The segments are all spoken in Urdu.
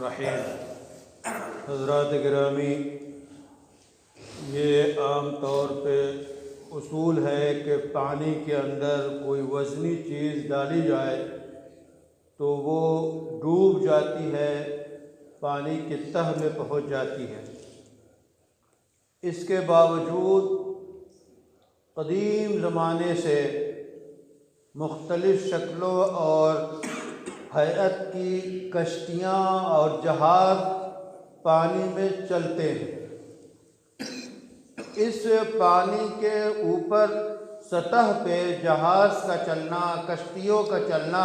الرحیم۔ حضرات گرامی، یہ عام طور پہ اصول ہے کہ پانی کے اندر کوئی وزنی چیز ڈالی جائے تو وہ ڈوب جاتی ہے، پانی کی تہ میں پہنچ جاتی ہے۔ اس کے باوجود قدیم زمانے سے مختلف شکلوں اور ہیئت کی کشتیاں اور جہاز پانی میں چلتے ہیں۔ اس پانی کے اوپر سطح پہ جہاز کا چلنا، کشتیوں کا چلنا،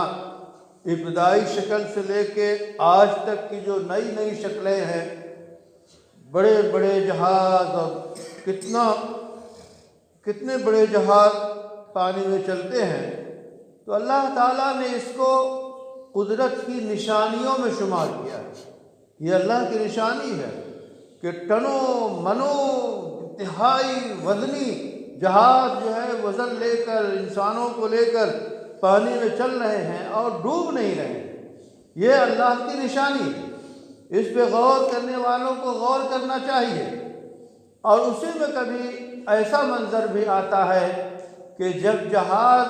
ابتدائی شکل سے لے کے آج تک کی جو نئی نئی شکلیں ہیں، بڑے بڑے جہاز، اور کتنے بڑے جہاز پانی میں چلتے ہیں، تو اللہ تعالیٰ نے اس کو قدرت کی نشانیوں میں شمار کیا ہے۔ یہ اللہ کی نشانی ہے کہ ٹنوں منوں انتہائی وزنی جہاز جو ہے وزن لے کر، انسانوں کو لے کر پانی میں چل رہے ہیں اور ڈوب نہیں رہے ہیں۔ یہ اللہ کی نشانی ہے، اس پہ غور کرنے والوں کو غور کرنا چاہیے۔ اور اسی میں کبھی ایسا منظر بھی آتا ہے کہ جب جہاز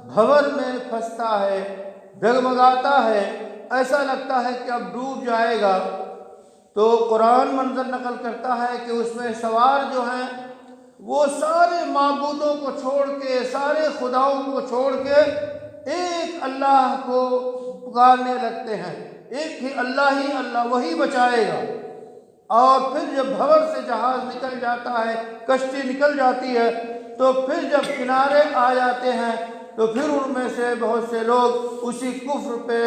بھنور میں پھنستا ہے، ڈگمگاتا ہے، ایسا لگتا ہے کہ اب ڈوب جائے گا، تو قرآن منظر نقل کرتا ہے کہ اس میں سوار جو ہیں وہ سارے معبودوں کو چھوڑ کے، سارے خداؤں کو چھوڑ کے ایک اللہ کو پکارنے لگتے ہیں، ایک ہی اللہ وہی بچائے گا۔ اور پھر جب بھنور سے جہاز نکل جاتا ہے، کشتی نکل جاتی ہے، تو پھر جب کنارے آ جاتے ہیں تو پھر ان میں سے بہت سے لوگ اسی کفر پہ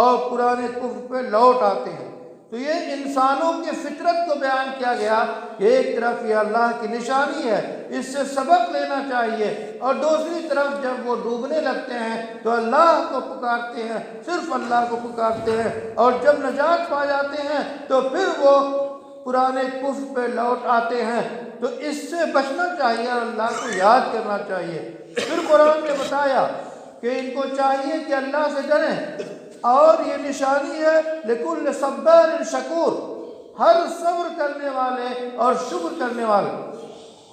اور پرانے کفر پہ لوٹ آتے ہیں۔ تو یہ انسانوں کی فطرت کو بیان کیا گیا کہ ایک طرف یہ اللہ کی نشانی ہے، اس سے سبق لینا چاہیے، اور دوسری طرف جب وہ ڈوبنے لگتے ہیں تو اللہ کو پکارتے ہیں، صرف اللہ کو پکارتے ہیں، اور جب نجات پا جاتے ہیں تو پھر وہ پرانے کفر پہ لوٹ آتے ہیں۔ تو اس سے بچنا چاہیے اور اللہ کو یاد کرنا چاہیے۔ پھر قرآن نے بتایا کہ ان کو چاہیے کہ اللہ سے ڈریں، اور یہ نشانی ہے لِكُلِّ صَبَّارٍ شَكُورٍ، ہر صبر کرنے والے اور شکر کرنے والے۔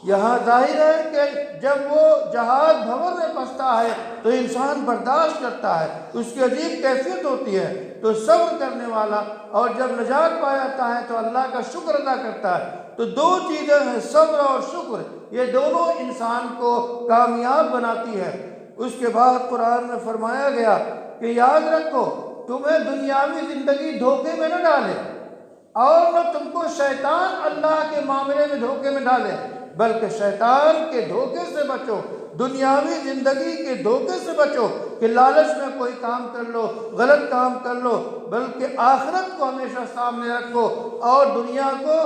یہاں ظاہر ہے کہ جب وہ جہاز بھنور میں پھنستا ہے تو انسان برداشت کرتا ہے، اس کی عجیب کیفیت ہوتی ہے، تو صبر کرنے والا، اور جب نجات پا جاتا ہے تو اللہ کا شکر ادا کرتا ہے۔ تو دو چیزیں ہیں، صبر اور شکر، یہ دونوں انسان کو کامیاب بناتی ہے۔ اس کے بعد قرآن میں فرمایا گیا کہ یاد رکھو تمہیں دنیاوی زندگی دھوکے میں نہ ڈالے، اور نہ تم کو شیطان اللہ کے معاملے میں دھوکے میں ڈالے، بلکہ شیطان کے دھوکے سے بچو، دنیاوی زندگی کے دھوکے سے بچو کہ لالچ میں کوئی کام کر لو، غلط کام کر لو، بلکہ آخرت کو ہمیشہ سامنے رکھو، اور دنیا کو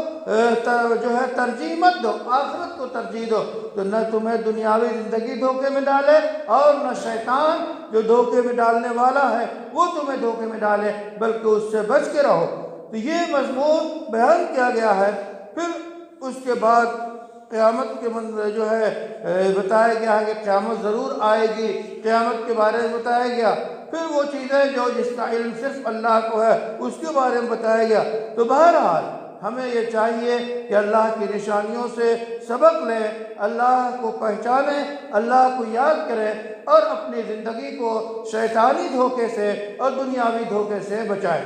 جو ہے ترجیح مت دو، آخرت کو ترجیح دو۔ تو نہ تمہیں دنیاوی زندگی دھوکے میں ڈالے، اور نہ شیطان جو دھوکے میں ڈالنے والا ہے وہ تمہیں دھوکے میں ڈالے، بلکہ اس سے بچ کے رہو۔ تو یہ مضمون بیان کیا گیا ہے۔ پھر اس کے بعد قیامت کے منظر جو ہے بتایا گیا ہے کہ قیامت ضرور آئے گی، قیامت کے بارے میں بتایا گیا۔ پھر وہ چیزیں جو جس کا علم صرف اللہ کو ہے اس کے بارے میں بتایا گیا۔ تو بہرحال ہمیں یہ چاہیے کہ اللہ کی نشانیوں سے سبق لیں، اللہ کو پہچانیں، اللہ کو یاد کریں، اور اپنی زندگی کو شیطانی دھوکے سے اور دنیاوی دھوکے سے بچائیں۔